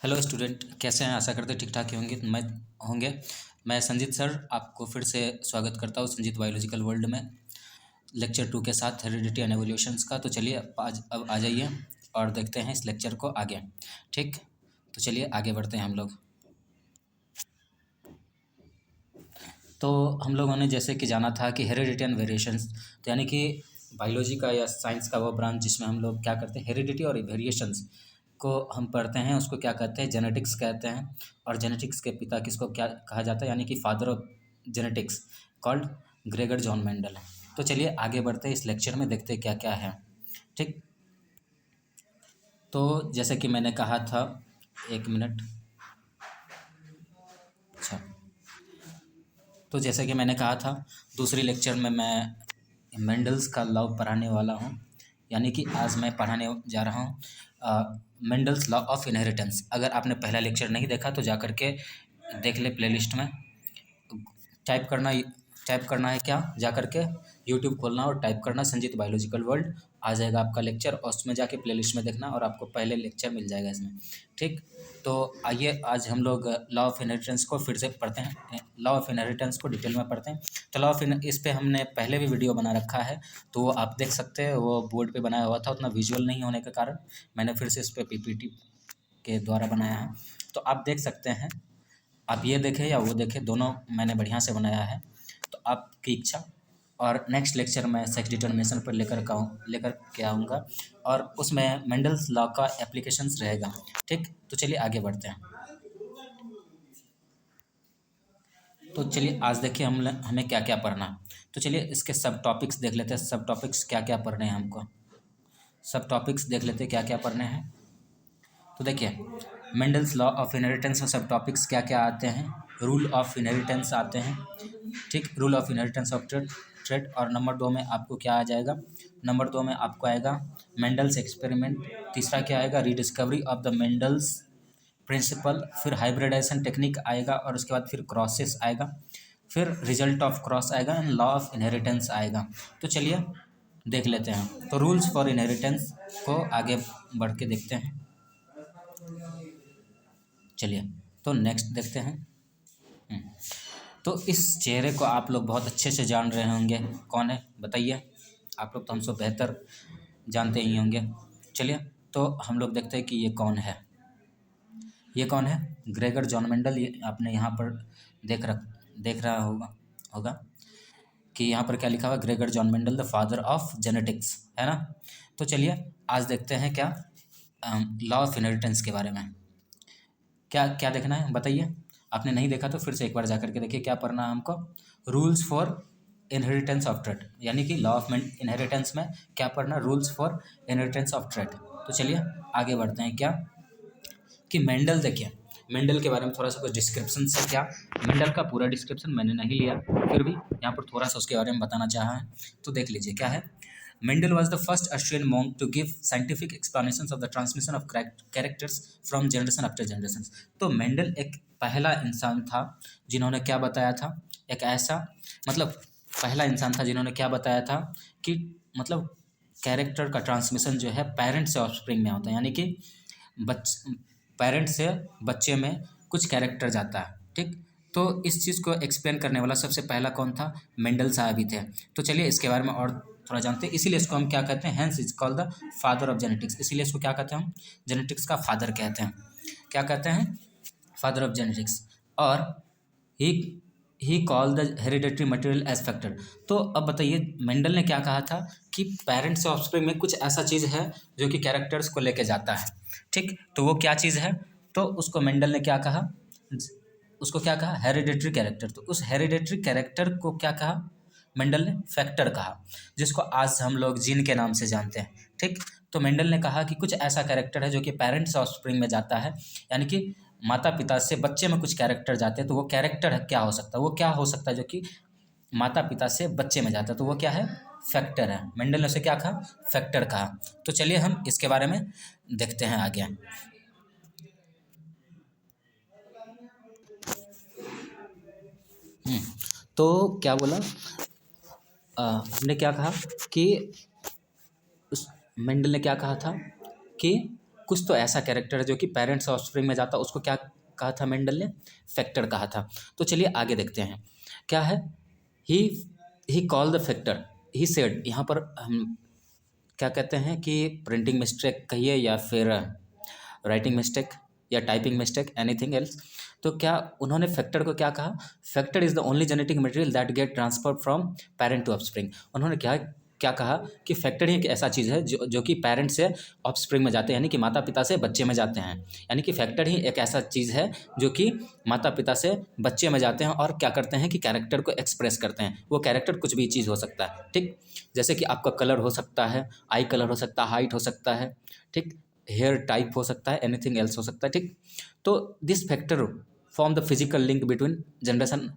Hello student, कैसे हैं? आशा करते ठीक ठाक ही होंगे। मैं संजीत सर आपको फिर से स्वागत करता हूँ संजीत बायोलॉजिकल वर्ल्ड में लेक्चर 2 के साथ हेरिडिटी एंड एवोल्यूशंस का। तो चलिए अब आ जाइए और देखते हैं इस लेक्चर को आगे। ठीक, तो चलिए आगे बढ़ते हैं हम लोग। तो हम लोगों ने जैसे कि जाना था कि हेरिडिटी एंड वेरिएशंस, तो यानी कि बायोलॉजी का या साइंस का वो ब्रांच जिसमें हम लोग क्या करते हैं, हेरिडिटी और वेरिएशंस को हम पढ़ते हैं, उसको क्या कहते हैं, जेनेटिक्स कहते हैं। और जेनेटिक्स के पिता किसको क्या कहा जाता है, यानी कि father of genetics called Gregor John Mendel. तो चलिए आगे बढ़ते हैं, इस लेक्चर में देखते हैं क्या क्या है। ठीक, तो जैसे कि मैंने कहा था, एक मिनट। अच्छा, तो जैसे कि मैंने कहा था, दूसरी लेक्चर में मैं मेंडल्स का लॉ पढ़ाने वाला हूँ, यानी कि आज मैं पढ़ाने जा रहा हूँ मेंडल्स लॉ ऑफ इनहेरिटेंस। अगर आपने पहला लेक्चर नहीं देखा तो जा कर के देख ले प्लेलिस्ट में। टाइप करना टाइप करना है, क्या जा कर के यूट्यूब खोलना और टाइप करना संजीत बायोलॉजिकल वर्ल्ड, आ जाएगा आपका लेक्चर, और उसमें जाके प्लेलिस्ट में देखना और आपको पहले लेक्चर मिल जाएगा इसमें। ठीक, तो आइए आज हम लोग लॉ ऑफ इनहेरिटेंस को फिर से पढ़ते हैं, लॉ ऑफ इनहेरिटेंस को डिटेल में पढ़ते हैं। तो लॉ ऑफ इस पे हमने पहले भी वीडियो बना रखा है, तो वो आप देख सकते हैं। वो बोर्ड पे बनाया हुआ था, उतना विजुअल नहीं होने के कारण मैंने फिर से इस पर पीपीटी के द्वारा बनाया है, तो आप देख सकते हैं। आप ये देखें या वो देखें, दोनों मैंने बढ़िया से बनाया है, तो आपकी इच्छा। और नेक्स्ट लेक्चर में सेक्स डिटर्मिनेशन पर लेकर के आऊँगा, और उसमें मेंडल्स लॉ का एप्लीकेशंस रहेगा। ठीक, तो चलिए आगे बढ़ते हैं। तो चलिए आज देखिए हमें क्या क्या पढ़ना है। तो चलिए इसके सब टॉपिक्स देख लेते हैं, सब टॉपिक्स क्या क्या पढ़ने हैं हमको। सब टॉपिक्स देख लेते हैं क्या क्या पढ़ने हैं। तो देखिए, मेंडल्स लॉ ऑफ इनहेरिटेंस में सब टॉपिक्स क्या क्या आते हैं। रूल ऑफ इनहेरिटेंस आते हैं। ठीक, rule of inheritance of trade. और नंबर 2 में आपको क्या आ जाएगा, नंबर 2 में आपको आएगा मेंडल्स एक्सपेरिमेंट। तीसरा क्या आएगा, rediscovery of the Mendel's principle. फिर हाइब्रिडाइजेशन टेक्निक आएगा, और उसके बाद फिर क्रॉसेस आएगा, फिर रिजल्ट ऑफ क्रॉस आएगा, एंड लॉ ऑफ इनहेरिटेंस आएगा। तो चलिए देख लेते हैं। तो रूल्स फॉर इनहेरिटेंस को आगे बढ़ के देखते हैं। चलिए, तो नेक्स्ट देखते हैं। हम्म, तो इस चेहरे को आप लोग बहुत अच्छे से जान रहे होंगे, कौन है बताइए। आप लोग तो हमसे बेहतर जानते ही होंगे। चलिए, तो हम लोग देखते हैं कि ये कौन है। ये कौन है, ग्रेगर जॉन मेंडल। ये आपने यहाँ पर देख रहा होगा कि यहाँ पर क्या लिखा हुआ है, Gregor John Mendel the father of genetics, है ना। तो चलिए आज देखते हैं क्या, लॉ ऑफ इनहेरिटेंस के बारे में। क्या क्या देखना है बताइए। आपने नहीं देखा तो फिर से एक बार जा करके देखिए क्या पढ़ना है हमको। Rules for inheritance of trade, यानी कि लॉ ऑफ इनहेरिटेंस में क्या पढ़ना, rules for inheritance of trade. तो चलिए आगे बढ़ते हैं। क्या कि मेंडल, देखिए मेंडल के बारे में थोड़ा सा कुछ डिस्क्रिप्शन से। क्या मेंडल का पूरा डिस्क्रिप्शन मैंने नहीं लिया, फिर भी यहाँ पर थोड़ा सा उसके बारे में बताना चाहा है, तो देख लीजिए क्या है। Mendel was the first Austrian monk to give scientific explanations of the transmission of characters from generation after generations। तो मेंडल एक पहला इंसान था जिन्होंने क्या बताया था, एक ऐसा मतलब पहला इंसान था जिन्होंने क्या बताया था कि मतलब कैरेक्टर का ट्रांसमिशन जो है पेरेंट से ऑफस्प्रिंग में होता है, यानी कि पेरेंट से बच्चे में कुछ कैरेक्टर जाता है। ठीक, तो इस चीज़ को एक्सप्लेन करने वाला सबसे पहला कौन था, मेंडल साहब ही थे। तो चलिए इसके बारे में और थोड़ा जानते हैं। इसीलिए इसको हम क्या कहते हैं, hence is called the father of genetics. इसीलिए इसको क्या कहते हैं, हम जेनेटिक्स का फादर कहते हैं। क्या कहते हैं, फादर ऑफ जेनेटिक्स। और he he call the hereditary material as factor. तो अब बताइए मेंडल ने क्या कहा था कि पेरेंट्स से ऑफस्प्रिंग में कुछ ऐसा चीज़ है जो कि कैरेक्टर्स को लेके जाता है। ठीक, तो वो क्या चीज़ है, तो उसको मेंडल ने क्या कहा, उसको क्या कहा, हेरिडेटरी कैरेक्टर। तो उस हेरिडेटरी कैरेक्टर को क्या कहा, मेंडल ने फैक्टर कहा, जिसको आज हम लोग जीन के नाम से जानते हैं। ठीक, तो मेंडल ने कहा कि कुछ ऐसा कैरेक्टर है जो कि पेरेंट्स ऑफस्प्रिंग में जाता है, यानी कि माता पिता से बच्चे में कुछ कैरेक्टर जाते हैं। तो वो कैरेक्टर क्या हो सकता है, वो क्या हो सकता है जो कि माता पिता से बच्चे में जाता है, तो वो क्या है, फैक्टर है। मेंडल ने उसे क्या कहा, फैक्टर कहा। तो चलिए हम इसके बारे में देखते हैं आगे। तो क्या बोला, हमने क्या कहा कि उस मेंडल ने क्या कहा था कि कुछ तो ऐसा कैरेक्टर है जो कि पेरेंट्स और ऑफस्प्रिंग में जाता, उसको क्या कहा था मेंडल ने? फैक्टर कहा था। तो चलिए आगे देखते हैं क्या है। He he call the factor, he said, यहाँ पर हम क्या कहते हैं कि प्रिंटिंग मिस्टेक कहिए या फिर राइटिंग मिस्टेक या टाइपिंग मिस्टेक, एनीथिंग एल्स। तो क्या उन्होंने फैक्टर को क्या कहा? Factor is the only genetic material that get transfer from parent to offspring. उन्होंने क्या क्या कहा कि फैक्टर ही एक ऐसा चीज़ है जो कि पेरेंट से ऑफस्प्रिंग में जाते हैं, यानी कि माता पिता से बच्चे में जाते हैं। यानी कि फैक्टर ही एक ऐसा चीज़ है जो कि माता पिता से बच्चे में जाते हैं और क्या करते हैं कि कैरेक्टर को एक्सप्रेस करते हैं। वो कैरेक्टर कुछ भी चीज़ हो सकता है, ठीक। जैसे कि आपका कलर हो सकता है, आई कलर हो सकता है, हाइट हो सकता है, ठीक, हेयर टाइप हो सकता है, एनीथिंग एल्स हो सकता है, ठीक। तो this factor form the physical link between generation.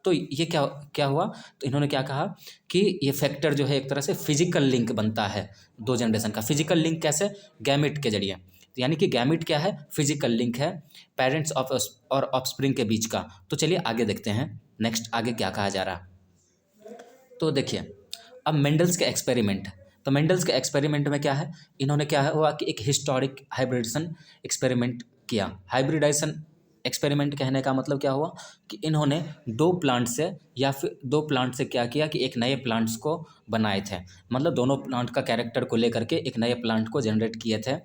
तो ये क्या क्या हुआ? तो इन्होंने क्या कहा कि ये फैक्टर जो है एक तरह से फिजिकल लिंक बनता है दो जनरेशन का। फिजिकल लिंक कैसे? गैमिट के जरिए। तो यानी कि गैमिट क्या है? फिजिकल लिंक है पेरेंट्स ऑफ और ऑफस्प्रिंग के बीच का। तो चलिए आगे देखते हैं नेक्स्ट आगे क्या कहा जा रहा। तो देखिए अब मेंडल्स के एक्सपेरिमेंट। तो मेंडल्स के एक्सपेरिमेंट में क्या है, इन्होंने क्या हुआ कि एक हिस्टोरिक हाइब्रिडेशन एक्सपेरिमेंट किया। हाइब्रिडाइजेशन एक्सपेरिमेंट कहने का मतलब क्या हुआ कि इन्होंने दो प्लांट से या फिर दो प्लांट से क्या किया कि एक नए प्लांट्स को बनाए थे। मतलब दोनों प्लांट का कैरेक्टर को लेकर के एक नए प्लांट को जनरेट किए थे,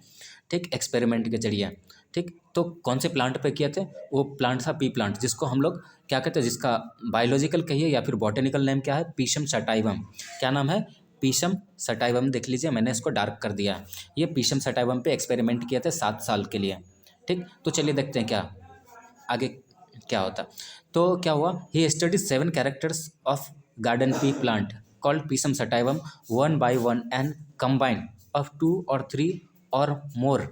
ठीक, एक्सपेरिमेंट के जरिए, ठीक। तो कौन से प्लांट पे किए थे? वो प्लांट था पी प्लांट, जिसको हम लोग क्या कहते हैं, जिसका बायोलॉजिकल कहिए या फिर बॉटेनिकल नेम क्या है? पीशम सटाइवम। क्या नाम है? पीशम सटाइवम। देख लीजिए मैंने इसको डार्क कर दिया है। ये पीशम सटाइवम पे एक्सपेरिमेंट किए थे 7 साल के लिए, ठीक। तो चलिए देखते हैं क्या आगे क्या होता। तो क्या हुआ, he study 7 characters of garden pea plant called pisum sativum one by one and combine of 2 और 3 और मोर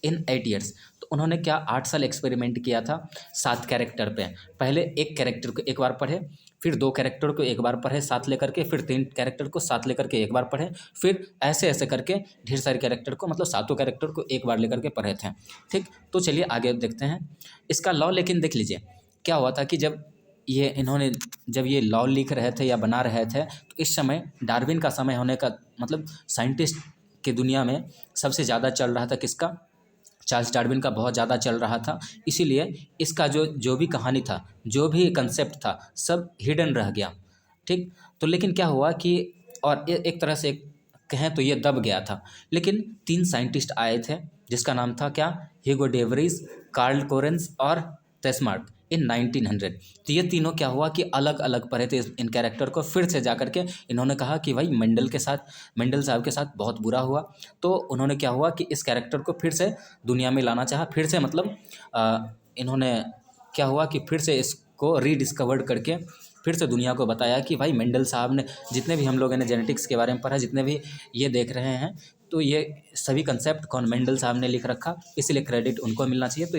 इन 8 ईयर्स। तो उन्होंने क्या 8 साल एक्सपेरिमेंट किया था 7 कैरेक्टर पे। पहले एक कैरेक्टर को एक बार पढ़े, फिर 2 कैरेक्टर को एक बार पढ़े साथ लेकर के, फिर 3 कैरेक्टर को साथ लेकर के एक बार पढ़े, फिर ऐसे ऐसे करके ढेर सारे कैरेक्टर को, मतलब 7 कैरेक्टर को एक बार लेकर के पढ़े थे, ठीक। तो चलिए आगे देखते हैं इसका लॉ। लेकिन देख लीजिए क्या हुआ था कि जब ये लॉ लिख रहे थे या बना रहे थे, तो इस समय डार्विन का समय होने का मतलब साइंटिस्ट की दुनिया में सबसे ज़्यादा चल रहा था किसका? चार्ल्स डार्विन का बहुत ज़्यादा चल रहा था। इसीलिए इसका जो भी कहानी था, जो भी कंसेप्ट था, सब हिडन रह गया, ठीक। तो लेकिन क्या हुआ कि और एक तरह से कहें तो ये दब गया था। लेकिन 3 साइंटिस्ट आए थे जिसका नाम था क्या? Hugo de Vries, Carl Correns और तेस्मार्क इन 1900। तो ये तीनों क्या हुआ कि अलग अलग पढ़े थे इन कैरेक्टर को। फिर से जा करके इन्होंने कहा कि भाई मेंडल साहब के साथ बहुत बुरा हुआ। तो उन्होंने क्या हुआ कि इस कैरेक्टर को फिर से दुनिया में लाना चाहा। फिर से मतलब इन्होंने क्या हुआ कि फिर से इसको रीडिस्कवर्ड करके फिर से दुनिया को बताया कि भाई मेंडल साहब ने, जितने भी हम लोगों ने जेनेटिक्स के बारे में पढ़ा, जितने भी ये देख रहे हैं, तो ये सभी कंसेप्ट कौन? मेंडल साहब ने लिख रखा, इसलिए क्रेडिट उनको मिलना चाहिए। तो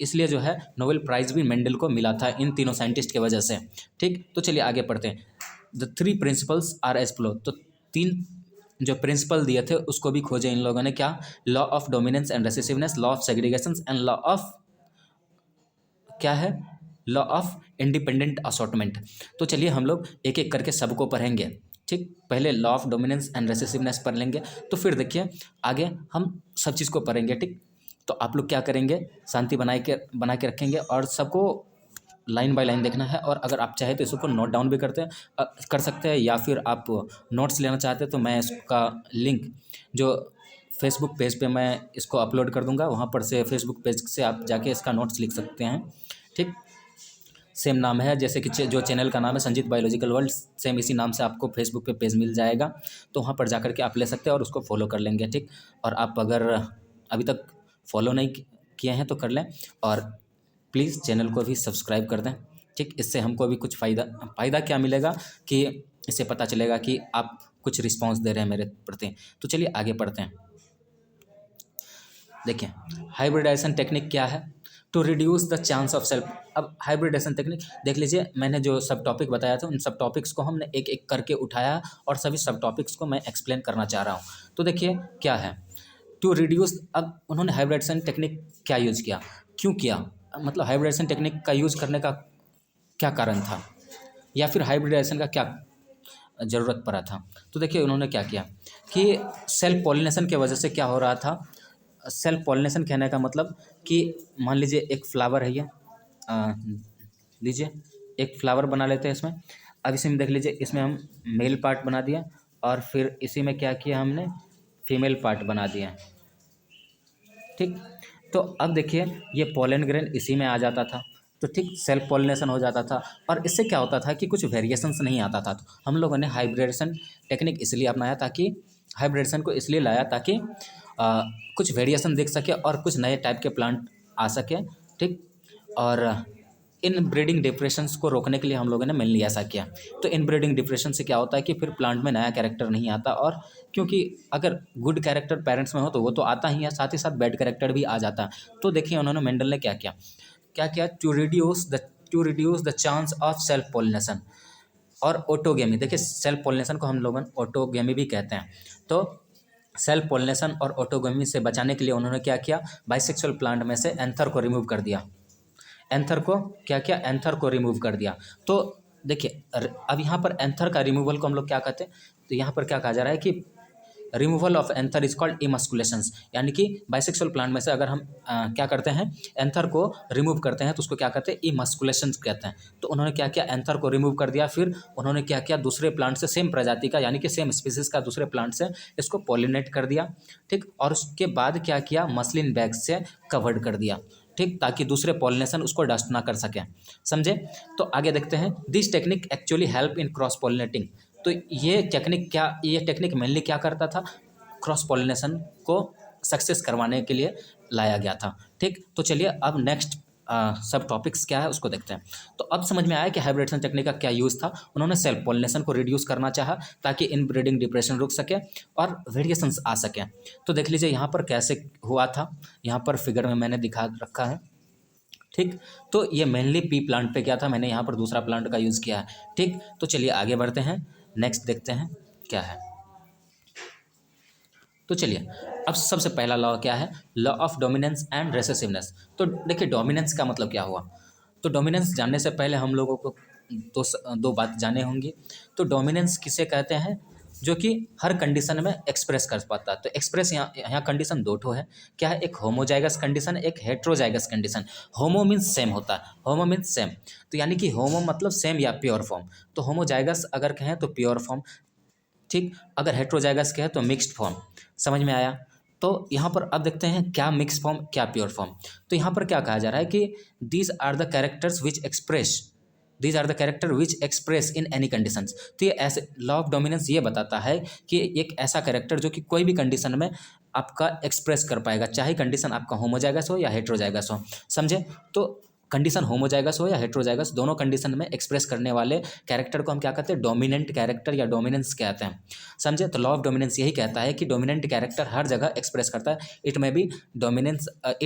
इसलिए जो है नोबेल प्राइज़ भी मेंडल को मिला था इन तीनों साइंटिस्ट की वजह से, ठीक। तो चलिए आगे पढ़ते हैं। The 3 principles are as follow. तो 3 जो प्रिंसिपल दिए थे उसको भी खोजे इन लोगों ने। क्या? Law of dominance and recessiveness, law of segregation and law of क्या है? Law of independent assortment. तो चलिए हम लोग एक एक करके सबको पढ़ेंगे, ठीक। पहले लॉ ऑफ डोमिनेंस एंड रेसेसिवनेस पढ़ लेंगे, तो फिर देखिए आगे हम सब चीज़ को पढ़ेंगे, ठीक। तो आप लोग क्या करेंगे, शांति बना के रखेंगे और सबको लाइन बाय लाइन देखना है। और अगर आप चाहे तो इसको नोट डाउन भी कर सकते हैं, या फिर आप नोट्स लेना चाहते हैं तो मैं इसका लिंक जो फेसबुक पेज पे मैं इसको अपलोड कर दूंगा, वहाँ पर से फेसबुक पेज से आप जाके इसका नोट्स लिख सकते हैं, ठीक। सेम नाम है जैसे कि जो चैनल का नाम है संजीत बायोलॉजिकल वर्ल्ड, सेम इसी नाम से आपको फेसबुक पे पेज मिल जाएगा। तो वहाँ पर जाकर के आप ले सकते हैं और उसको फॉलो कर लेंगे, ठीक। और आप अगर अभी तक फॉलो नहीं किए हैं तो कर लें, और प्लीज़ चैनल को भी सब्सक्राइब कर दें, ठीक। इससे हमको भी कुछ फ़ायदा क्या मिलेगा कि इससे पता चलेगा कि आप कुछ रिस्पांस दे रहे हैं मेरे प्रति। तो चलिए आगे पढ़ते हैं। देखिए हाइब्रिडाइजेशन टेक्निक क्या है? To reduce the chance of self. अब हाइब्रिडाइजेशन टेक्निक देख लीजिए, मैंने जो सब टॉपिक बताया था उन सब टॉपिक्स को हमने एक एक करके उठाया और सभी सब टॉपिक्स को मैं एक्सप्लेन करना चाह रहा हूँ। तो देखिए क्या है टू रिड्यूस। अब उन्होंने हाइब्रिडाइजेशन टेक्निक क्या यूज़ किया, क्यों किया, मतलब हाइब्रिडाइजेशन टेक्निक का यूज़ करने का क्या कारण था, या फिर हाइब्रिडाइजेशन का क्या ज़रूरत पड़ा था। तो देखिए उन्होंने क्या किया कि सेल्फ पॉलिनेशन की वजह से क्या हो रहा था। सेल्फ पॉलिनेशन कहने का मतलब कि मान लीजिए एक फ्लावर है ये, लीजिए एक फ्लावर बना लेते हैं इसमें। अब इसी में देख लीजिए, इसमें हम मेल पार्ट बना दिया और फिर इसी में क्या किया हमने, फीमेल पार्ट बना दिया। ठीक, तो अब देखिए ये पोलन ग्रेन इसी में आ जाता था, तो ठीक सेल्फ पॉलिनेशन हो जाता था। और इससे क्या होता था कि कुछ वेरिएशंस नहीं आता था। तो हम लोगों ने हाइब्रिडेशन टेक्निक इसलिए अपनाया, ताकि हाइब्रिडेशन को इसलिए लाया ताकि कुछ वेरिएशन देख सके और कुछ नए टाइप के प्लांट आ सके। ठीक, और इन ब्रीडिंग डिप्रेशंस को रोकने के लिए हम लोगों ने मेनली ऐसा किया। तो इन ब्रीडिंग डिप्रेशन से क्या होता है कि फिर प्लांट में नया कैरेक्टर नहीं आता, और क्योंकि अगर गुड कैरेक्टर पेरेंट्स में हो तो वो तो आता ही है, साथ ही साथ बैड कैरेक्टर भी आ जाता है। तो देखिए उन्होंने मेंडल ने क्या किया, to reduce the chance of self pollination और ऑटोगेमी। देखिए सेल्फ पॉलिनेशन को हम लोग ऑटोगेमी भी कहते हैं। तो सेल्फ पॉलिनेशन और ऑटोगेमी से बचाने के लिए उन्होंने क्या किया, बाइसेक्सुअल प्लांट में से एंथर को रिमूव कर दिया। एंथर को क्या किया, एंथर को रिमूव कर दिया। तो देखिए अब यहाँ पर एंथर का रिमूवल को हम लोग क्या कहते हैं, तो यहाँ पर क्या कहा जा रहा है कि removal of anther is called emasculations. यानी कि बाइसेक्सुअल प्लांट में से अगर हम क्या करते हैं, एंथर को रिमूव करते हैं तो उसको क्या कहते हैं, इमस्कुलेशंस कहते हैं। तो उन्होंने क्या किया, एंथर को रिमूव कर दिया। फिर उन्होंने क्या किया, दूसरे प्लांट से सेम प्रजाति का यानी कि सेम स्पीसीज का दूसरे प्लांट से इसको पॉलिनेट कर दिया। ठीक, और उसके बाद क्या किया, मस्लिन बैग से कवर्ड कर दिया। ठीक, ताकि दूसरे पॉलिनेशन उसको डस्ट ना कर सकें। समझे। तो आगे देखते हैं, this technique actually help in cross pollinating. तो ये टेक्निक मेनली क्या करता था, क्रॉस पॉलिनेशन को सक्सेस करवाने के लिए लाया गया था। ठीक, तो चलिए अब नेक्स्ट सब टॉपिक्स क्या है उसको देखते हैं। तो अब समझ में आया कि हाइब्रिडेशन टेक्निक का क्या यूज़ था। उन्होंने सेल्फ पॉलिनेशन को रिड्यूस करना चाहा ताकि इन ब्रीडिंग डिप्रेशन रुक सके और वेरिएशंस आ सकें। तो देख लीजिए यहाँ पर कैसे हुआ था, यहाँ पर फिगर में मैंने दिखा रखा है। ठीक, तो ये मेनली पी प्लांट पे क्या था, मैंने यहाँ पर दूसरा प्लांट का यूज़ किया है। ठीक, तो चलिए आगे बढ़ते हैं, नेक्स्ट देखते हैं क्या है। तो चलिए अब सबसे पहला लॉ क्या है, लॉ ऑफ डोमिनेंस एंड रेसेसिवनेस। तो देखिए डोमिनेंस का मतलब क्या हुआ। तो डोमिनेंस जानने से पहले हम लोगों को दो बात जाने होंगी। तो डोमिनेंस किसे कहते हैं, जो कि हर कंडीशन में एक्सप्रेस कर पाता है। तो एक्सप्रेस यहाँ कंडीशन दो ठो है, क्या है, एक होमोजाइगस कंडीशन, एक हेट्रोजाइगस कंडीशन। होमो मीन्स सेम होता है, होमो मीन्स सेम, तो यानी कि होमो मतलब सेम या प्योर फॉर्म। तो होमोजाइगस अगर कहें तो प्योर फॉर्म। ठीक, अगर हेट्रोजाइगस के है तो मिक्स्ड फॉर्म। समझ में आया। तो यहाँ पर अब देखते हैं क्या मिक्स फॉर्म क्या प्योर फॉर्म। तो यहाँ पर क्या कहा जा रहा है कि these are the characters which express in any conditions. तो ये ऐसे लॉ ऑफ डोमिनेंस ये बताता है कि एक ऐसा कैरेक्टर जो कि कोई भी कंडीशन में आपका एक्सप्रेस कर पाएगा, चाहे कंडीशन आपका होमोजाइगस हो या हेट्रोजाइगस हो। समझे। तो कंडीशन होमोजाइगस हो या हेट्रोजाइगस, दोनों कंडीशन में एक्सप्रेस करने वाले कैरेक्टर को हम क्या कहते हैं, डोमिनेंट कैरेक्टर या डोमिनेंस कहते हैं। समझे। तो लॉ ऑफ डोमिनेंस यही कहता है कि डोमिनेंट कैरेक्टर हर जगह एक्सप्रेस करता है। इट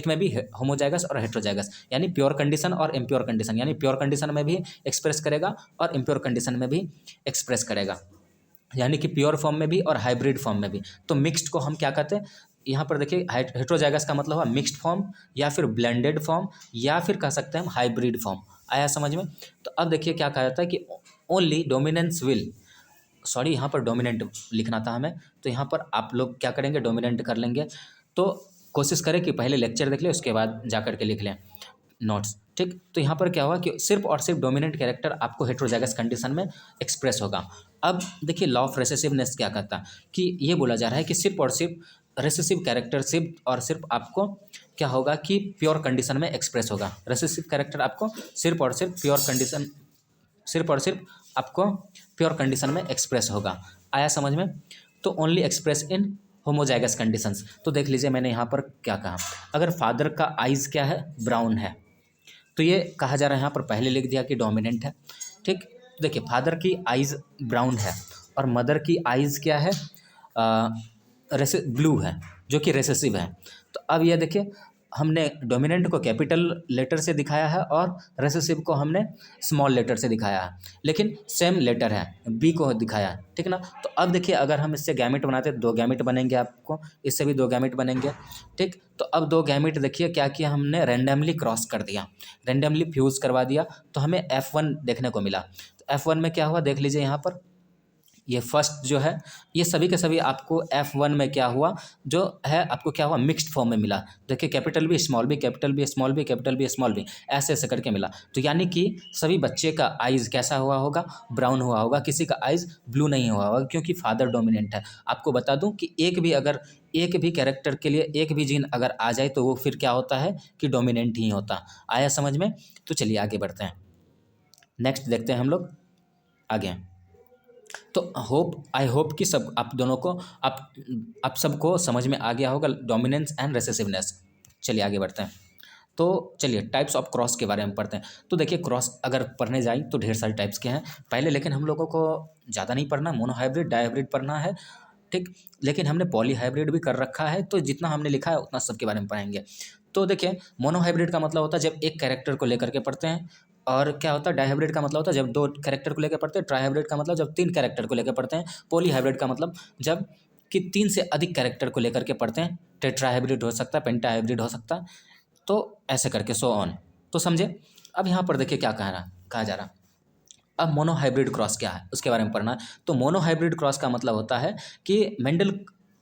में भी होमोजाइगस और हेट्रोजाइगस, यानी प्योर कंडीशन और इम्प्योर कंडीशन, यानी प्योर कंडीशन में भी एक्सप्रेस करेगा और इम्प्योर कंडीशन में भी एक्सप्रेस करेगा, यानी कि प्योर फॉर्म में भी और हाइब्रिड फॉर्म में भी। तो मिक्स्ड को हम क्या कहते हैं, यहाँ पर देखिए हेट्रोजाइगस का मतलब हुआ मिक्स्ड फॉर्म या फिर ब्लेंडेड फॉर्म या फिर कह सकते हैं हम हाइब्रिड फॉर्म। आया समझ में। तो अब देखिए क्या कहा जाता है कि ओनली डोमिनेंस विल, सॉरी यहाँ पर डोमिनेंट लिखना था हमें, तो यहाँ पर आप लोग क्या करेंगे, डोमिनेंट कर लेंगे। तो कोशिश करें कि पहले लेक्चर देख लें उसके बाद जा कर के लिख लें नोट्स। ठीक, तो यहाँ पर क्या हुआ कि सिर्फ और सिर्फ डोमिनेंट कैरेक्टर आपको हेट्रोजाइगस कंडीशन में एक्सप्रेस होगा। अब देखिए लॉ ऑफ रेसेसिवनेस क्या कहता है कि ये बोला जा रहा है कि सिर्फ और सिर्फ रेसेसिव कैरेक्टर सिर्फ आपको क्या होगा कि प्योर कंडीशन में एक्सप्रेस होगा। रेसेसिव कैरेक्टर आपको सिर्फ और सिर्फ आपको प्योर कंडीशन में एक्सप्रेस होगा। आया समझ में। तो only express in homozygous conditions. तो देख लीजिए मैंने यहाँ पर क्या कहा, अगर फादर का आइज़ क्या है, ब्राउन है, तो ये कहा जा रहा है यहाँ पर पहले लिख दिया कि डोमिनेंट है। ठीक, देखिए फादर की आइज़ ब्राउन है और मदर की आइज़ क्या है, ब्लू है, जो कि रेसेसिव है। तो अब ये देखिए हमने डोमिनेंट को कैपिटल लेटर से दिखाया है और रेसेसिव को हमने स्मॉल लेटर से दिखाया है, लेकिन सेम लेटर है, बी को दिखाया है। ठीक ना। तो अब देखिए अगर हम इससे गैमेट बनाते हैं, 2 गैमेट बनेंगे, आपको इससे भी 2 गैमेट बनेंगे। ठीक, तो अब 2 गैमेट देखिए क्या किया हमने, रैंडमली क्रॉस कर दिया, रैंडमली फ्यूज़ करवा दिया, तो हमें F1 देखने को मिला। तो F1 में क्या हुआ देख लीजिए, यहाँ पर ये फर्स्ट जो है, ये सभी के सभी आपको F1 में क्या हुआ, जो है आपको क्या हुआ, मिक्स्ड फॉर्म में मिला। देखिए capital B small B, capital B small B, capital B small B, ऐसे ऐसे करके मिला। तो यानी कि सभी बच्चे का आइज़ कैसा हुआ होगा, ब्राउन हुआ होगा, किसी का आइज़ ब्लू नहीं हुआ होगा, क्योंकि फादर डोमिनेंट है। आपको बता दूं कि एक भी कैरेक्टर के लिए एक भी जीन अगर आ जाए तो वो फिर क्या होता है कि डोमिनेंट ही होता। आया समझ में? तो चलिए आगे बढ़ते हैं, नेक्स्ट देखते हैं हम लोग आगे। तो आई होप कि सब आप दोनों को आप सबको समझ में आ गया होगा डोमिनेंस एंड रेसेसिवनेस। चलिए आगे बढ़ते हैं। तो चलिए टाइप्स ऑफ क्रॉस के बारे में पढ़ते हैं। तो देखिए क्रॉस अगर पढ़ने जाए तो ढेर सारे टाइप्स के हैं पहले, लेकिन हम लोगों को ज़्यादा नहीं पढ़ना, मोनोहाइब्रिड डाईहाइब्रिड पढ़ना है, ठीक। लेकिन हमने पॉलीहाइब्रिड भी कर रखा है, तो जितना हमने लिखा है उतना सबके बारे में पढ़ेंगे। तो देखिए मोनोहाइब्रिड का मतलब होता है जब एक कैरेक्टर को लेकर के पढ़ते हैं, और क्या होता है डाईहाइब्रिड का मतलब होता है जब दो कैरेक्टर को लेकर पढ़ते हैं, ट्राईहाइब्रिड का मतलब जब तीन कैरेक्टर को लेकर पढ़ते हैं, पॉलीहाइब्रिड का मतलब जब कि तीन से अधिक कैरेक्टर को लेकर के पढ़ते हैं, टेट्राहाइब्रिड हो सकता है, पेंटाहाइब्रिड हो सकता है, तो ऐसे करके सो ऑन। तो समझे? अब यहाँ पर देखिए क्या कहा जा रहा। अब मोनोहाइब्रिड क्रॉस क्या है उसके बारे में पढ़ना है। तो मोनोहाइब्रिड क्रॉस का मतलब होता है कि मेंडल,